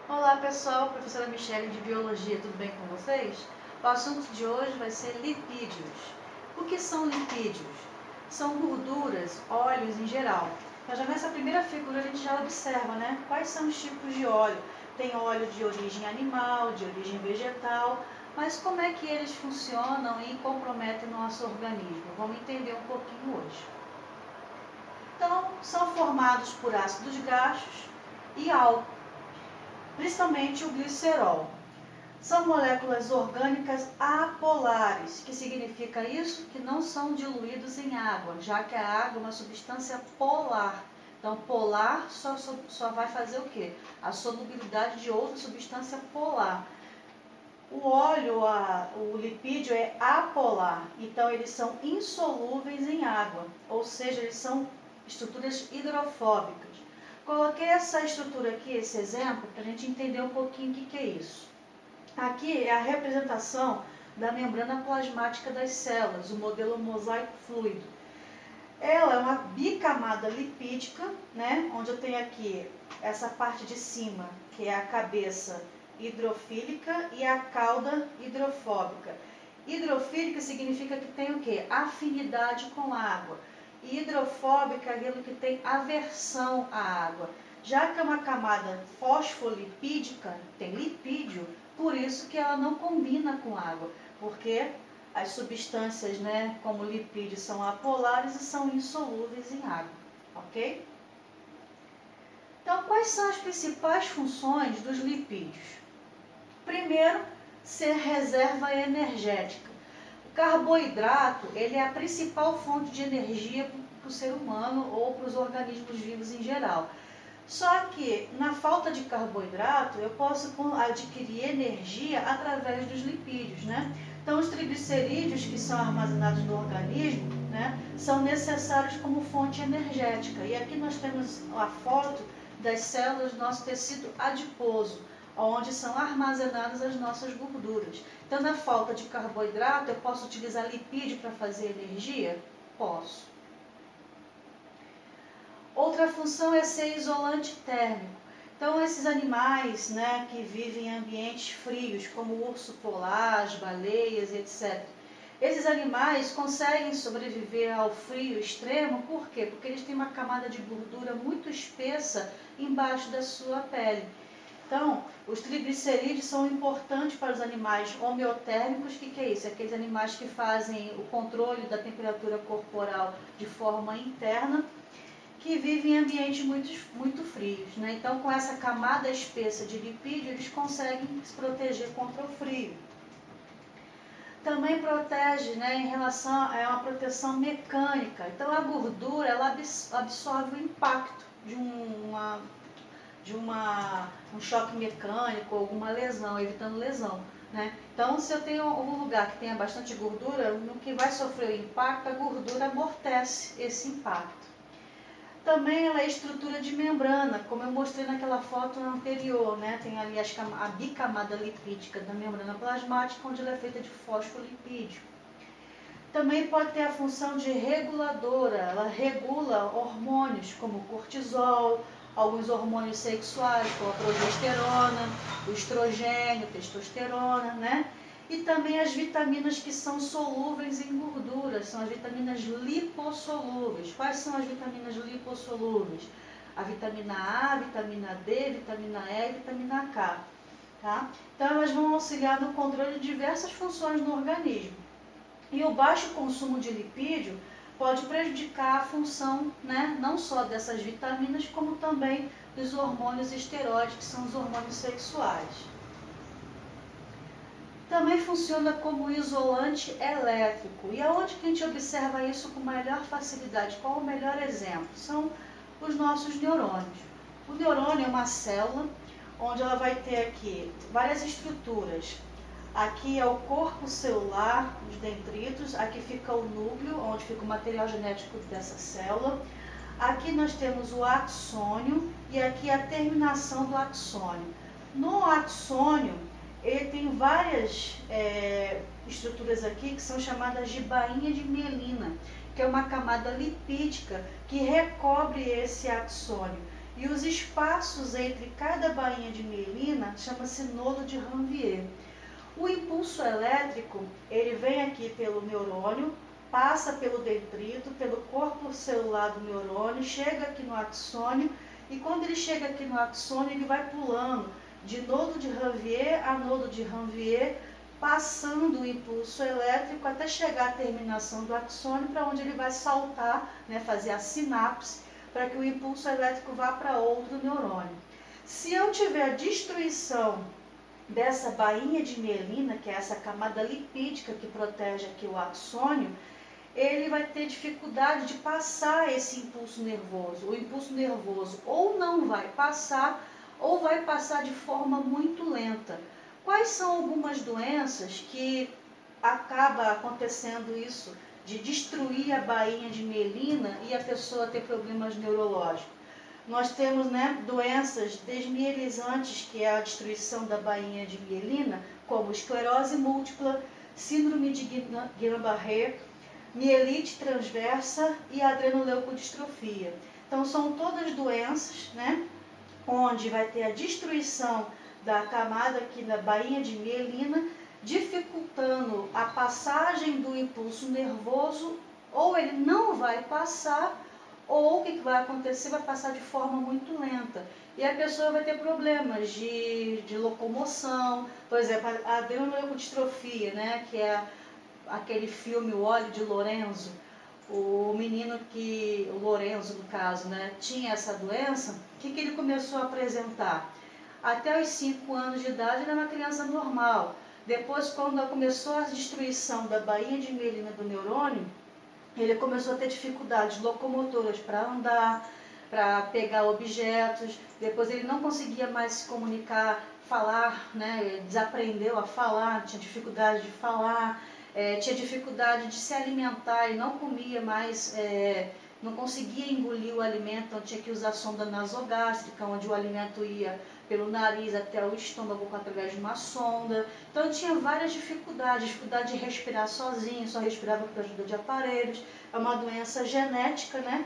Olá pessoal, professora Michele de Biologia, tudo bem com vocês? O assunto de hoje vai ser lipídios. O que são lipídios? São gorduras, óleos em geral. Mas já nessa primeira figura a gente já observa, né? Quais são os tipos de óleo? Tem óleo de origem animal, de origem vegetal, mas como é que eles funcionam e comprometem o nosso organismo? Vamos entender um pouquinho hoje. Então, são formados por ácidos graxos e álcool, principalmente o glicerol. São moléculas orgânicas apolares, que significa isso? Que não são diluídos em água, já que a água é uma substância polar. Então, polar só vai fazer o quê? A solubilidade de outra substância polar. O óleo, o lipídio é apolar, então eles são insolúveis em água, ou seja, eles são estruturas hidrofóbicas. Coloquei essa estrutura aqui, esse exemplo, para a gente entender um pouquinho o que é isso. Aqui é a representação da membrana plasmática das células, o modelo mosaico fluido. Ela é uma bicamada lipídica, né, onde eu tenho aqui essa parte de cima, que é a cabeça hidrofílica e a cauda hidrofóbica. Hidrofílica significa que tem o quê? Afinidade com a água. E hidrofóbica é aquilo que tem aversão à água. Já que é uma camada fosfolipídica, tem lipídio, por isso que ela não combina com água, porque as substâncias, né, como lipídio, são apolares e são insolúveis em água, ok? Então, quais são as principais funções dos lipídios? Primeiro, ser reserva energética. O carboidrato, ele é a principal fonte de energia para o ser humano ou para os organismos vivos em geral. Só que, na falta de carboidrato, eu posso adquirir energia através dos lipídios, né? Então, os triglicerídeos que são armazenados no organismo, né, são necessários como fonte energética. E aqui nós temos a foto das células do nosso tecido adiposo, onde são armazenadas as nossas gorduras. Então, na falta de carboidrato, eu posso utilizar lipídio para fazer energia? Posso. Outra função é ser isolante térmico. Então, esses animais, né, que vivem em ambientes frios, como o urso polar, as baleias, etc. Esses animais conseguem sobreviver ao frio extremo, por quê? Porque eles têm uma camada de gordura muito espessa embaixo da sua pele. Então, os triglicerídeos são importantes para os animais homeotérmicos. O que é isso? Aqueles animais que fazem o controle da temperatura corporal de forma interna, que vivem em ambientes muito frios, né? Então, com essa camada espessa de lipídio, eles conseguem se proteger contra o frio. Também protege, né, em relação a uma proteção mecânica. Então, a gordura, ela absorve o impacto de um choque mecânico, alguma lesão, evitando lesão, né? Então, se eu tenho algum lugar que tenha bastante gordura, no que vai sofrer o impacto, a gordura amortece esse impacto. Também ela é estrutura de membrana, como eu mostrei naquela foto anterior, né? Tem ali a bicamada lipídica da membrana plasmática, onde ela é feita de fosfolipídio. Também pode ter a função de reguladora, ela regula hormônios como o cortisol, alguns hormônios sexuais, como a progesterona, o estrogênio, testosterona, né? E também as vitaminas que são solúveis em gorduras, são as vitaminas lipossolúveis. Quais são as vitaminas lipossolúveis? A vitamina A, vitamina D, vitamina E e vitamina K. Tá? Então, elas vão auxiliar no controle de diversas funções no organismo. E o baixo consumo de lipídio pode prejudicar a função, né, não só dessas vitaminas, como também dos hormônios esteroides, que são os hormônios sexuais. Também funciona como isolante elétrico. E aonde que a gente observa isso com maior facilidade? Qual o melhor exemplo? São os nossos neurônios. O neurônio é uma célula onde ela vai ter aqui várias estruturas. Aqui é o corpo celular, os dendritos, aqui fica o núcleo, onde fica o material genético dessa célula. Aqui nós temos o axônio e aqui a terminação do axônio. No axônio, ele tem várias estruturas aqui que são chamadas de bainha de mielina, que é uma camada lipídica que recobre esse axônio. E os espaços entre cada bainha de mielina chama-se nodo de Ranvier. O impulso elétrico, ele vem aqui pelo neurônio, passa pelo detrito, pelo corpo celular do neurônio, chega aqui no axônio, e quando ele chega aqui no axônio, ele vai pulando de nodo de Ranvier a nodo de Ranvier, passando o impulso elétrico até chegar à terminação do axônio, para onde ele vai saltar, né, fazer a sinapse, para que o impulso elétrico vá para outro neurônio. Se eu tiver destruição dessa bainha de mielina, que é essa camada lipídica que protege aqui o axônio, ele vai ter dificuldade de passar esse impulso nervoso. O impulso nervoso ou não vai passar, ou vai passar de forma muito lenta. Quais são algumas doenças que acaba acontecendo isso, de destruir a bainha de mielina e a pessoa ter problemas neurológicos? Nós temos, né, doenças desmielizantes, que é a destruição da bainha de mielina, como esclerose múltipla, síndrome de Guillain-Barré, mielite transversa e adrenoleucodistrofia. Então, são todas doenças, né, onde vai ter a destruição da camada aqui da bainha de mielina, dificultando a passagem do impulso nervoso, ou ele não vai passar, ou o que vai acontecer vai passar de forma muito lenta. E a pessoa vai ter problemas de locomoção, por exemplo, a adrenoleucodistrofia, né, que é aquele filme O Óleo de Lorenzo. O menino o Lorenzo no caso, né, tinha essa doença, o que ele começou a apresentar? Até os 5 anos de idade ele era uma criança normal. Depois, quando começou a destruição da bainha de mielina do neurônio, ele começou a ter dificuldades locomotoras para andar, para pegar objetos. Depois ele não conseguia mais se comunicar, falar, né? Ele desaprendeu a falar, tinha dificuldade de falar, tinha dificuldade de se alimentar e não comia mais, não conseguia engolir o alimento, então tinha que usar sonda nasogástrica, onde o alimento ia pelo nariz até o estômago através de uma sonda. Então tinha várias dificuldades, dificuldade de respirar sozinho, só respirava com a ajuda de aparelhos. É uma doença genética, né,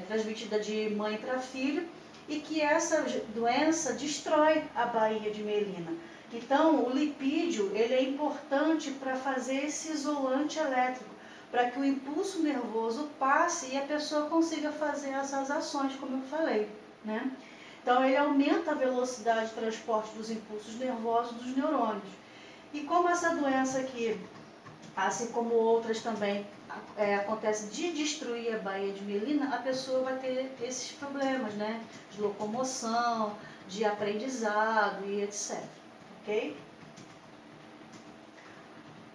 transmitida de mãe para filho, e que essa doença destrói a bainha de mielina. Então o lipídio, ele é importante para fazer esse isolante elétrico, para que o impulso nervoso passe e a pessoa consiga fazer essas ações, como eu falei, né? Então, ele aumenta a velocidade de transporte dos impulsos nervosos dos neurônios. E como essa doença aqui, assim como outras também, acontece de destruir a bainha de mielina, a pessoa vai ter esses problemas, né? De locomoção, de aprendizado e etc. Ok?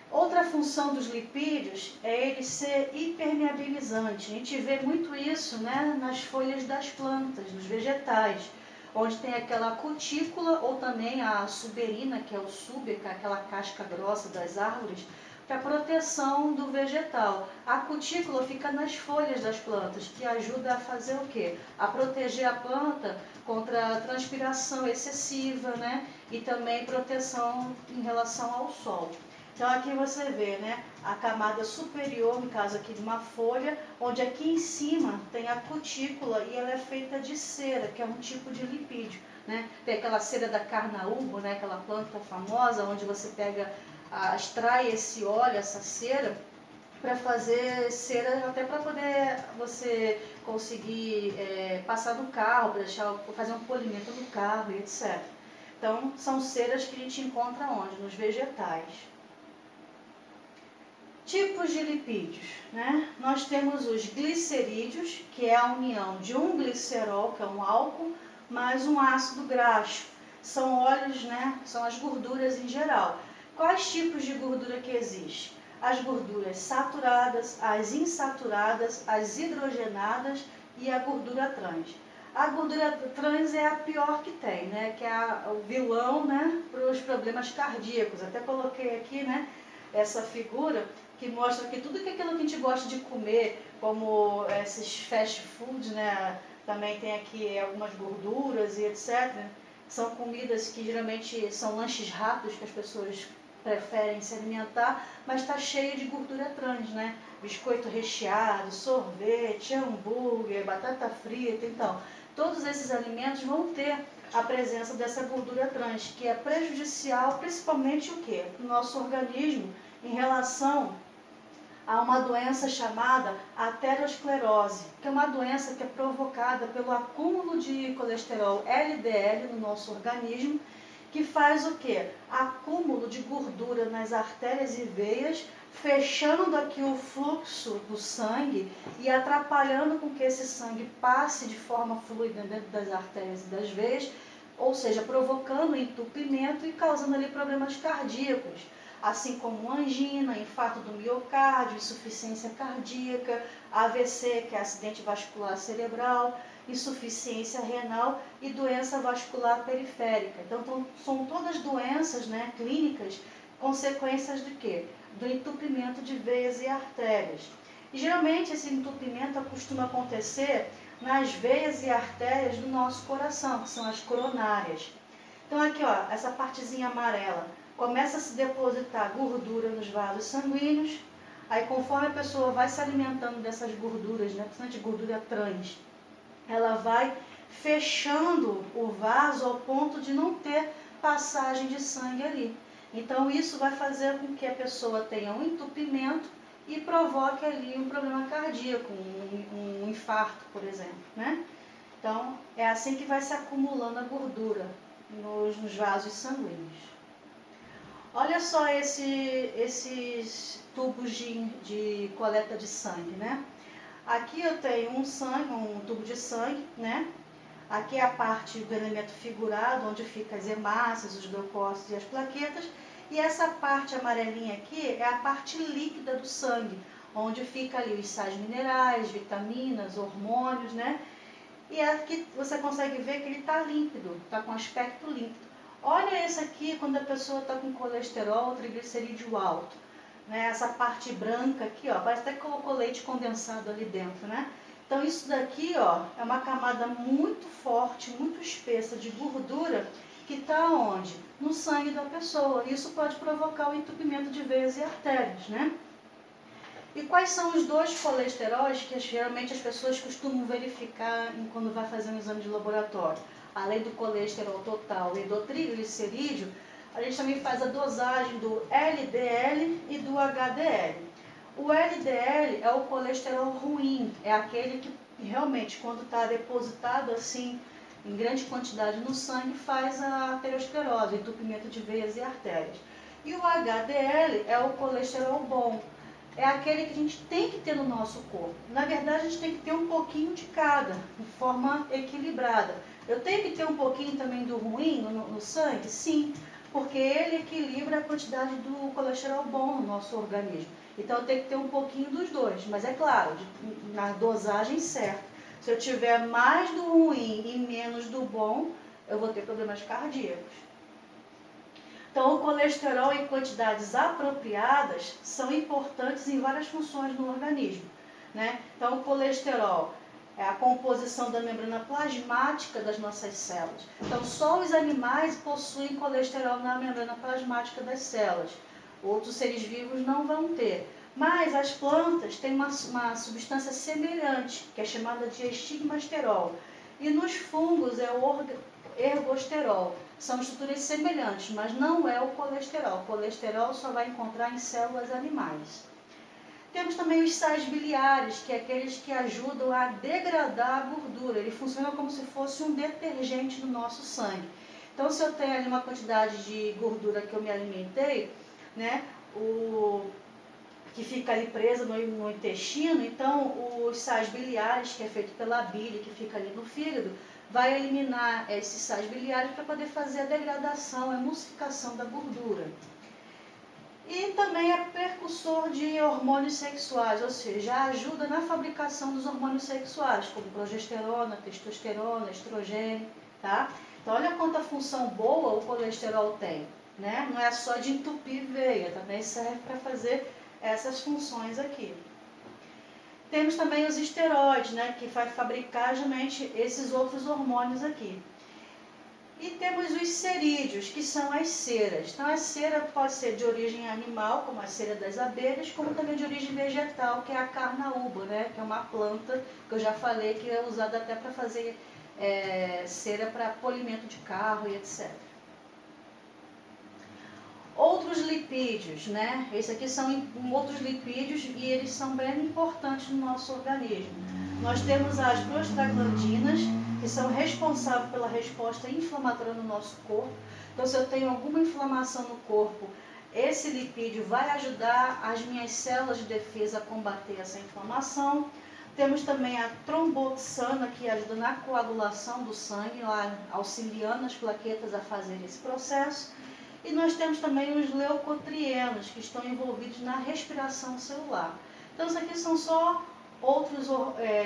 Outra função dos lipídios é ele ser hipermeabilizante. A gente vê muito isso, né, nas folhas das plantas, dos vegetais, onde tem aquela cutícula ou também a suberina, que é o súber, que é aquela casca grossa das árvores, para proteção do vegetal. A cutícula fica nas folhas das plantas, que ajuda a fazer o quê? A proteger a planta contra a transpiração excessiva, né, e também proteção em relação ao sol. Então aqui você vê, né, a camada superior, no caso aqui de uma folha, onde aqui em cima tem a cutícula e ela é feita de cera, que é um tipo de lipídio, né? Tem aquela cera da carnaúba, né, aquela planta famosa, onde você extrai esse óleo, essa cera, para fazer cera, até para poder você conseguir passar no carro, fazer um polimento no carro e etc. Então são ceras que a gente encontra onde? Nos vegetais. Tipos de lipídios, né? Nós temos os glicerídeos, que é a união de um glicerol, que é um álcool, mais um ácido graxo. São óleos, né? São as gorduras em geral. Quais tipos de gordura que existem? As gorduras saturadas, as insaturadas, as hidrogenadas e a gordura trans. A gordura trans é a pior que tem, né? Que é o vilão, né, para os problemas cardíacos. Até coloquei aqui, né, essa figura que mostra que tudo aquilo que a gente gosta de comer, como esses fast foods, né, também tem aqui algumas gorduras e etc. São comidas que geralmente são lanches rápidos que as pessoas preferem se alimentar, mas está cheio de gordura trans, né? Biscoito recheado, sorvete, hambúrguer, batata frita, então. todos esses alimentos vão ter a presença dessa gordura trans, que é prejudicial, principalmente o quê? No nosso organismo, em relação a uma doença chamada aterosclerose, que é uma doença que é provocada pelo acúmulo de colesterol LDL no nosso organismo, que faz o quê? Acúmulo de gordura nas artérias e veias, fechando aqui o fluxo do sangue e atrapalhando com que esse sangue passe de forma fluida dentro das artérias e das veias, ou seja, provocando entupimento e causando ali problemas cardíacos, assim como angina, infarto do miocárdio, insuficiência cardíaca, AVC, que é acidente vascular cerebral, insuficiência renal e doença vascular periférica. Então são todas doenças, né, clínicas, consequências de quê? Do entupimento de veias e artérias. E geralmente esse entupimento costuma acontecer nas veias e artérias do nosso coração, que são as coronárias. Então aqui, ó, essa partezinha amarela, começa a se depositar gordura nos vasos sanguíneos, aí conforme a pessoa vai se alimentando dessas gorduras, né, principalmente gordura trans, ela vai fechando o vaso ao ponto de não ter passagem de sangue ali. Então isso vai fazer com que a pessoa tenha um entupimento e provoque ali um problema cardíaco, um infarto, por exemplo, né? Então é assim que vai se acumulando a gordura nos vasos sanguíneos. Olha só esses tubos de coleta de sangue, né? Aqui eu tenho um tubo de sangue, né? Aqui é a parte do elemento figurado, onde ficam as hemácias, os leucócitos e as plaquetas. E essa parte amarelinha aqui é a parte líquida do sangue, onde fica ali os sais minerais, vitaminas, hormônios, né? E aqui você consegue ver que ele está límpido, está com aspecto límpido. Olha esse aqui quando a pessoa está com colesterol, triglicerídeo alto. Né? Essa parte branca aqui, ó, parece até que colocou leite condensado ali dentro, né? Então isso daqui, ó, é uma camada muito forte, muito espessa de gordura que está onde? No sangue da pessoa. Isso pode provocar o entupimento de veias e artérias, né? E quais são os dois colesteróis que geralmente as pessoas costumam verificar quando vai fazer um exame de laboratório? Além do colesterol total e do triglicerídeo, a gente também faz a dosagem do LDL e do HDL. O LDL é o colesterol ruim, é aquele que realmente, quando está depositado assim em grande quantidade no sangue, faz a aterosclerose, entupimento de veias e artérias. E o HDL é o colesterol bom, é aquele que a gente tem que ter no nosso corpo. Na verdade, a gente tem que ter um pouquinho de cada, de forma equilibrada. Eu tenho que ter um pouquinho também do ruim no sangue? Sim, porque ele equilibra a quantidade do colesterol bom no nosso organismo. Então, eu tenho que ter um pouquinho dos dois, mas é claro, na dosagem certa. Se eu tiver mais do ruim e menos do bom, eu vou ter problemas cardíacos. Então, o colesterol em quantidades apropriadas são importantes em várias funções do organismo, né? Então, o colesterol é a composição da membrana plasmática das nossas células. Então, só os animais possuem colesterol na membrana plasmática das células. Outros seres vivos não vão ter. Mas as plantas têm uma substância semelhante, que é chamada de estigmasterol. E nos fungos é o ergosterol. São estruturas semelhantes, mas não é o colesterol. O colesterol só vai encontrar em células animais. Temos também os sais biliares, que é aqueles que ajudam a degradar a gordura. Ele funciona como se fosse um detergente no nosso sangue. Então, se eu tenho ali uma quantidade de gordura que eu me alimentei, né, que fica ali presa no intestino, então os sais biliares, que é feito pela bile, que fica ali no fígado, vai eliminar esses sais biliares para poder fazer a degradação, a emulsificação da gordura. E também é precursor de hormônios sexuais, ou seja, ajuda na fabricação dos hormônios sexuais, como progesterona, testosterona, estrogênio, tá? Então, olha quanta função boa o colesterol tem, né? Não é só de entupir veia, também serve para fazer essas funções aqui. Temos também os esteroides, né, que vai fabricar justamente esses outros hormônios aqui. E temos os cerídeos, que são as ceras. Então, a cera pode ser de origem animal, como a cera das abelhas, como também de origem vegetal, que é a carnaúba, né, que é uma planta que eu já falei que é usada até para fazer cera para polimento de carro e etc. Outros lipídios, né? Esses aqui são outros lipídios e eles são bem importantes no nosso organismo. Nós temos as prostaglandinas, que são responsáveis pela resposta inflamatória no nosso corpo. Então, se eu tenho alguma inflamação no corpo, esse lipídio vai ajudar as minhas células de defesa a combater essa inflamação. Temos também a tromboxana, que ajuda na coagulação do sangue, lá, auxiliando as plaquetas a fazer esse processo. E nós temos também os leucotrienos, que estão envolvidos na respiração celular. Então, isso aqui são só outros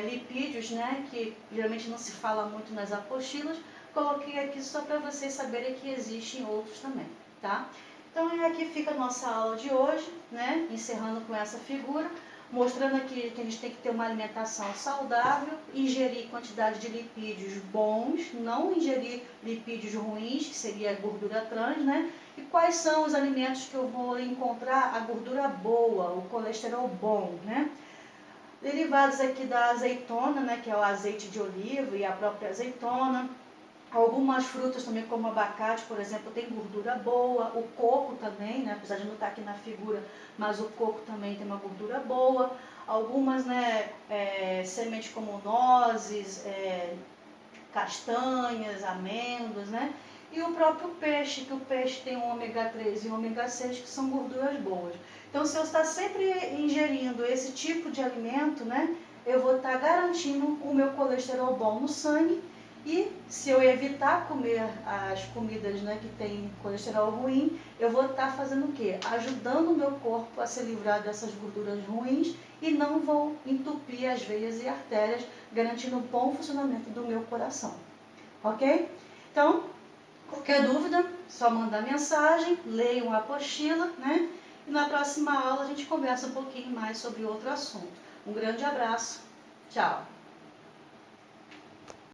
lipídios, né, que geralmente não se fala muito nas apostilas. Coloquei aqui só para vocês saberem que existem outros também, tá? Então, aqui fica a nossa aula de hoje, né, encerrando com essa figura, mostrando aqui que a gente tem que ter uma alimentação saudável, ingerir quantidade de lipídios bons, não ingerir lipídios ruins, que seria a gordura trans, né? E quais são os alimentos que eu vou encontrar a gordura boa, o colesterol bom, né? Derivados aqui da azeitona, né, que é o azeite de oliva e a própria azeitona. Algumas frutas também, como o abacate, por exemplo, tem gordura boa. O coco também, né, apesar de não estar aqui na figura, mas o coco também tem uma gordura boa. Algumas, né, sementes como nozes, castanhas, amêndoas, né? E o próprio peixe, que o peixe tem um ômega 3 e um ômega 6, que são gorduras boas. Então, se eu estar sempre ingerindo esse tipo de alimento, né, eu vou estar garantindo o meu colesterol bom no sangue. E se eu evitar comer as comidas, né, que tem colesterol ruim, eu vou estar fazendo o quê? Ajudando o meu corpo a se livrar dessas gorduras ruins e não vou entupir as veias e artérias, garantindo o bom funcionamento do meu coração. Ok? Então, qualquer dúvida, só mandar mensagem, leiam a apostila, né? E na próxima aula a gente conversa um pouquinho mais sobre outro assunto. Um grande abraço. Tchau.